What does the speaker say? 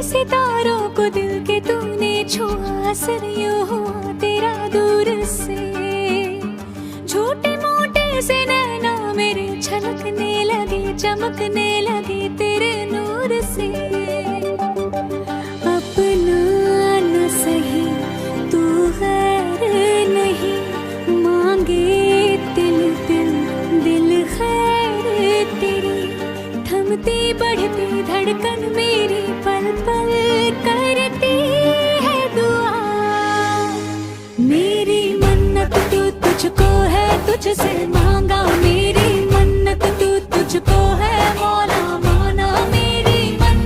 सितारों को दिल के तूने छुआ, असर यूं हुआ तेरा दूर से। छोटे मोटे से नैना मेरे छलकने लगे, चमकने लगे तेरे नूर से। अपना न सही तू गैर नहीं, मांगे दिल दिल दिल खैर तेरी। थमती बढ़ती धड़कन मेरी पल पल करती है दुआ। मेरी मन्नत तो तुझको है, तुझसे